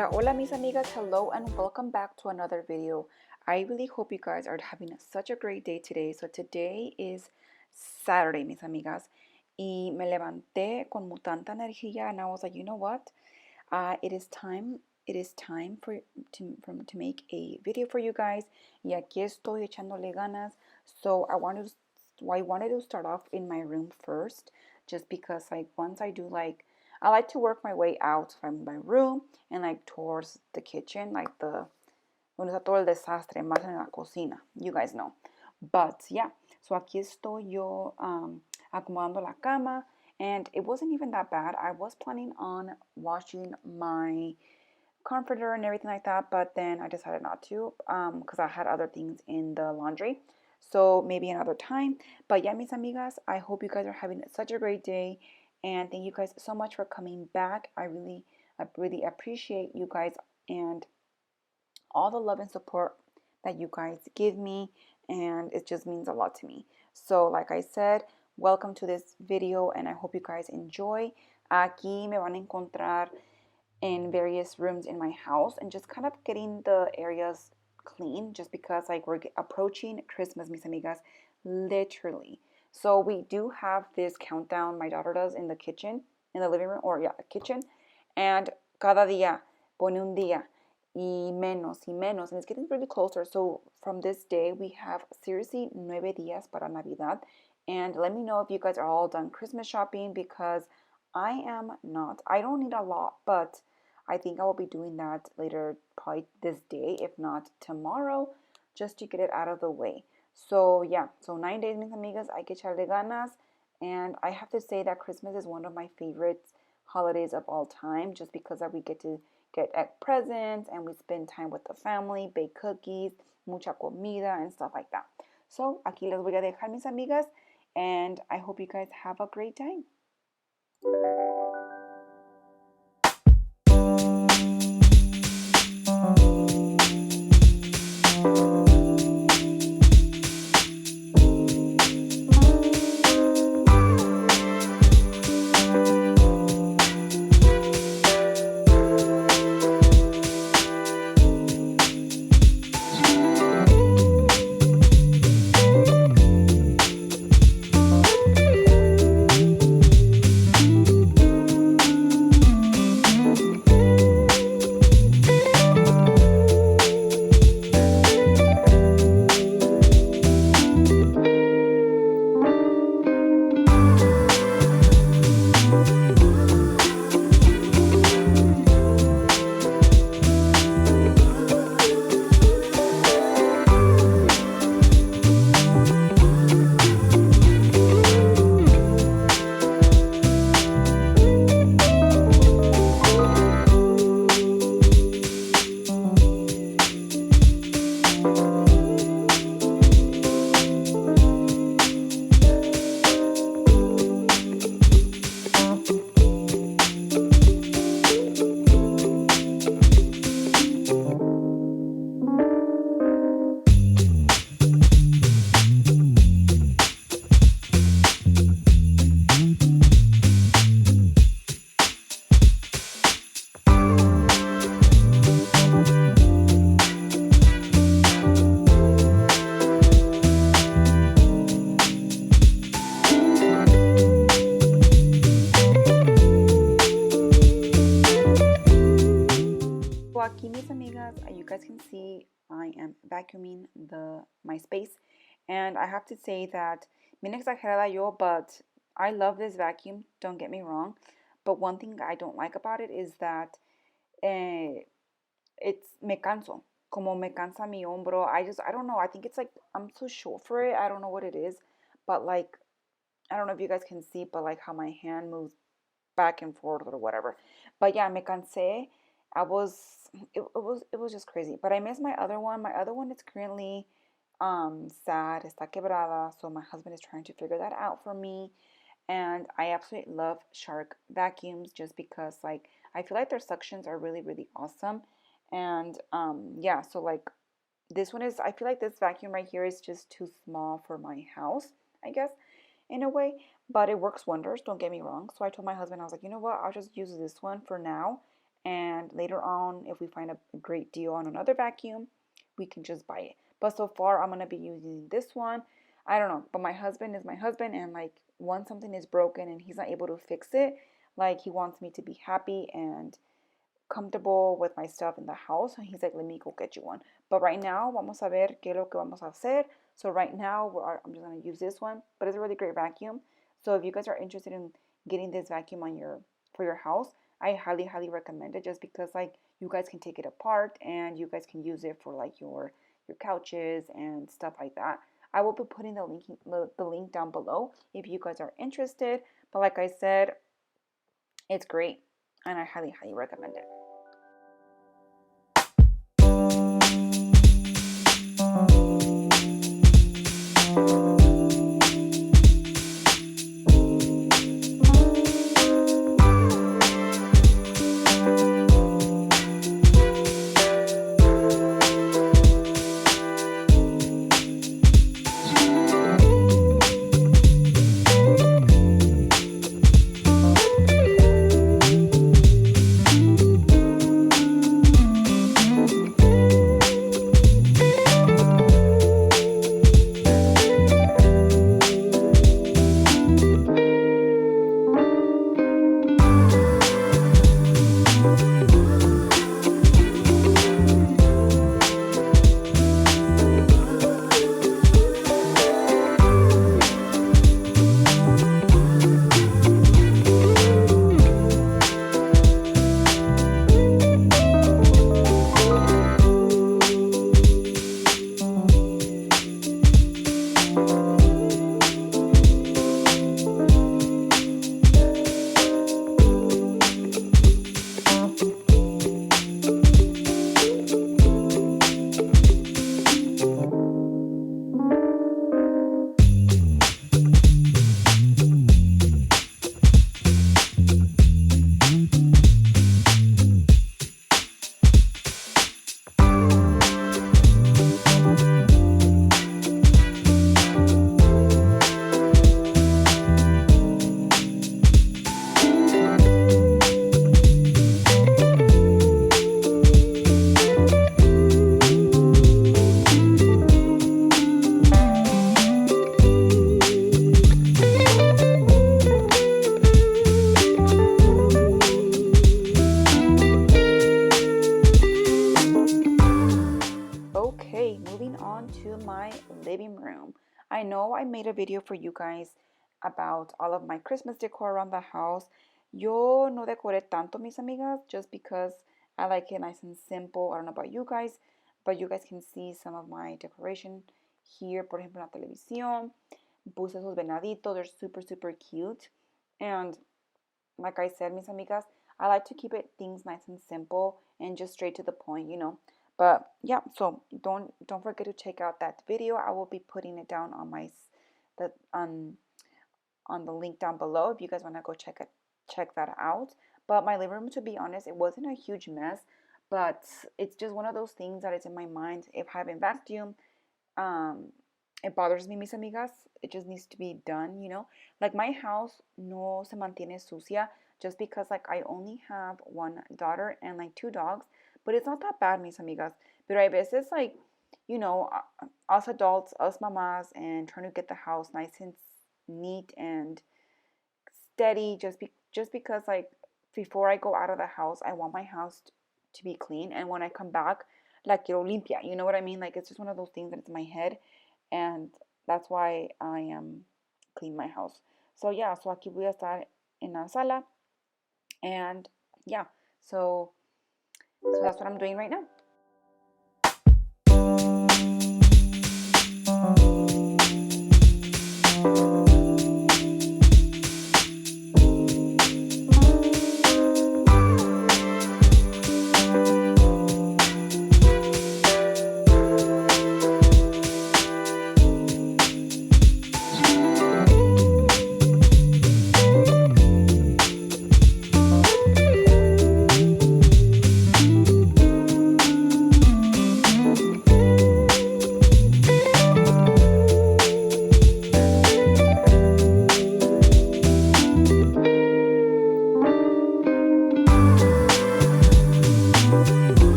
Hola, hola mis amigas, hello and welcome back to another video. I really hope you guys are having such a great day today. So today is Saturday, mis amigas, y me levanté con tanta energía and I was like, you know what? It is time to make a video for you guys. Y aquí estoy echándole ganas. So I wanted to start off in my room first, just because once I like to work my way out from my room and towards the kitchen, donde está todo el desastre, más en la cocina. You guys know. But yeah, so aquí estoy yo acomodando la cama, and it wasn't even that bad. I was planning on washing my comforter and everything like that, but then I decided not to because I had other things in the laundry. So maybe another time. But yeah, mis amigas, I hope you guys are having such a great day. And thank you guys so much for coming back. I really appreciate you guys and all the love and support that you guys give me. And it just means a lot to me. So like I said, welcome to this video and I hope you guys enjoy. Aquí me van a encontrar in various rooms in my house and just kind of getting the areas clean, just because we're approaching Christmas, mis amigas, literally. So we do have this countdown my daughter does in the kitchen, in the living room, or yeah, the kitchen, and cada día pone un día y menos, and it's getting really closer. So from this day we have seriously 9 días para Navidad. And let me know if you guys are all done Christmas shopping, because I am not. I don't need a lot, but I think I will be doing that later, probably this day, if not tomorrow, just to get it out of the way. So yeah, so 9 days, mis amigas, hay que echarle ganas. And I have to say that Christmas is one of my favorite holidays of all time, just because we get to get presents and we spend time with the family, bake cookies, mucha comida and stuff like that. So aquí les voy a dejar, mis amigas, and I hope you guys have a great time. So aquí, mis amigas, you guys can see I am vacuuming my space, and I have to say that bien exagerada yo, but I love this vacuum, don't get me wrong, but one thing I don't like about it is that me canso, como me cansa mi hombro. I don't know, I think it's I'm so short for it. I don't know what it is, but I don't know if you guys can see, but how my hand moves back and forth or whatever. But yeah, me cansé. It was just crazy. But I miss my other one. My other one is currently sad, está quebrada. So my husband is trying to figure that out for me. And I absolutely love Shark vacuums, just because I feel like their suctions are really, really awesome. And yeah, so this one is, I feel like this vacuum right here is just too small for my house, I guess, in a way, but it works wonders, don't get me wrong. So I told my husband, I was like, you know what, I'll just use this one for now, and later on, if we find a great deal on another vacuum, we can just buy it. But so far, I'm going to be using this one. I don't know, but my husband is my husband, and like once something is broken and he's not able to fix it, like he wants me to be happy and comfortable with my stuff in the house, and he's like, let me go get you one. But right now, vamos a ver qué es lo que vamos a hacer. So right now, I'm just going to use this one, but it's a really great vacuum. So if you guys are interested in getting this vacuum for your house, I highly, highly recommend it, just because like you guys can take it apart and you guys can use it for like your couches and stuff like that. I will be putting the link down below if you guys are interested. But like I said, it's great and I highly, highly recommend it. To my living room. I know I made a video for you guys about all of my Christmas decor around the house. Yo no decoré tanto, mis amigas, just because I like it nice and simple. I don't know about you guys, but you guys can see some of my decoration here. Por ejemplo, la televisión. Puse esos venaditos. They're super, super cute. And like I said, mis amigas, I like to keep things nice and simple and just straight to the point, you know. But yeah, so don't forget to check out that video. I will be putting it down on on the link down below if you guys want to go check that out. But my living room, to be honest, it wasn't a huge mess, but it's just one of those things that is in my mind. If I haven't vacuumed, it bothers me, mis amigas. It just needs to be done, you know. Like my house no se mantiene sucia, just because like I only have one daughter and like 2 dogs. But it's not that bad, mis amigas. Pero hay veces, like, you know, us adults, us mamas, and trying to get the house nice and neat and steady, just because, like, before I go out of the house, I want my house to be clean. And when I come back, like, quiero limpia. You know what I mean? Like, it's just one of those things that's in my head. And that's why I clean my house. So, yeah, so aquí voy a estar en la sala. And, yeah, so that's what I'm doing right now.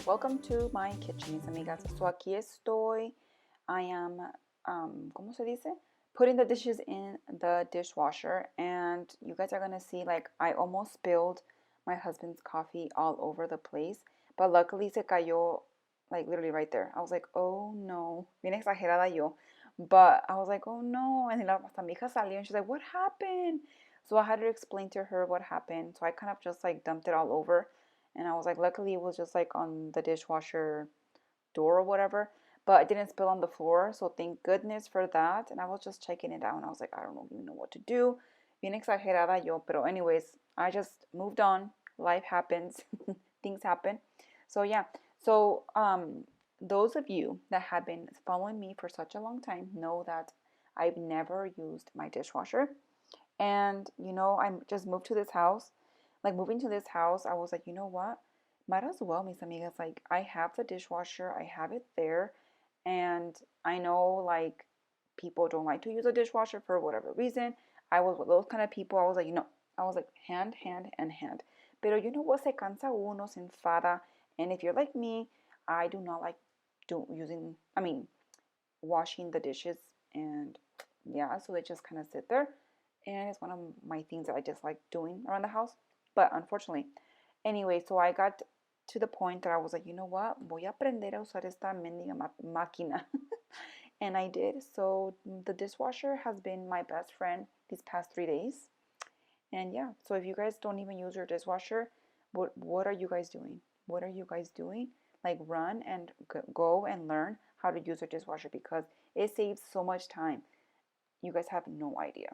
Welcome to my kitchen, mis amigas. So aquí estoy. I am, ¿cómo se dice? Putting the dishes in the dishwasher, and you guys are gonna see like I almost spilled my husband's coffee all over the place, but luckily se cayó like literally right there. I was like, oh no, bien exagerada yo, but I was like, oh no, and then hasta mi hija salió, and she's like, what happened? So I had to explain to her what happened. So I kind of just like dumped it all over. And I was like, luckily it was just like on the dishwasher door or whatever, but it didn't spill on the floor. So thank goodness for that. And I was just checking it out and I was like, I don't even know what to do. Bien exagerada yo. Pero anyways, I just moved on. Life happens. Things happen. So yeah. So those of you that have been following me for such a long time know that I've never used my dishwasher. And I just moved to this house. Like moving to this house, I was like, you know what? Might as well, mis amigas. Like I have the dishwasher, I have it there, and I know like people don't like to use a dishwasher for whatever reason. I was with those kind of people. I was like, I was like hand, hand, and hand. Pero you know what? Se cansa uno, se enfada. And if you're like me, I do not like washing the dishes, and yeah, so they just kind of sit there, and it's one of my things that I just like doing around the house. But unfortunately, anyway, so I got to the point that I was like, you know what, voy a aprender a usar esta mendiga máquina. And I did. So the dishwasher has been my best friend these past 3 days. And yeah, so if you guys don't even use your dishwasher, what are you guys doing? What are you guys doing? Like run and go and learn how to use a dishwasher because it saves so much time. You guys have no idea.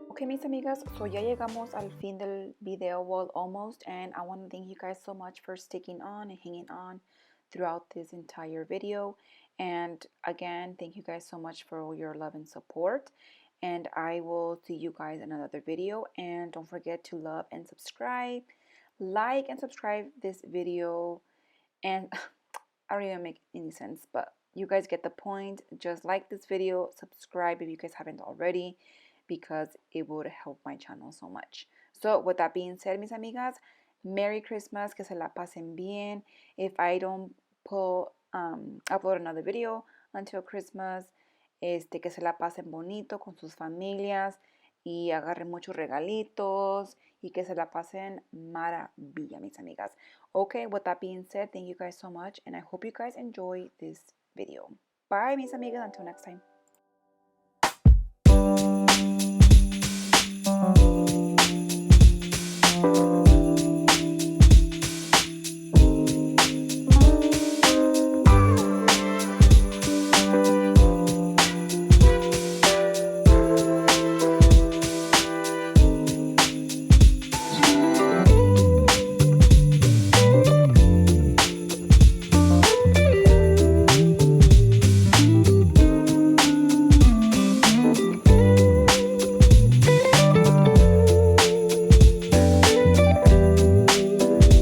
Okay, mis amigas, so ya llegamos al fin del video, well, almost, and I want to thank you guys so much for sticking on and hanging on throughout this entire video. And again, thank you guys so much for all your love and support, and I will see you guys in another video. And don't forget to love and subscribe, like and subscribe this video. And I don't even make any sense, but you guys get the point. Just like this video, subscribe if you guys haven't already, because it would help my channel so much. So with that being said, mis amigas, Merry Christmas, que se la pasen bien. If I don't upload another video until Christmas, que se la pasen bonito con sus familias y agarren muchos regalitos y que se la pasen maravilla, mis amigas. Okay, with that being said, thank you guys so much, and I hope you guys enjoy this video. Bye, mis amigas, until next time.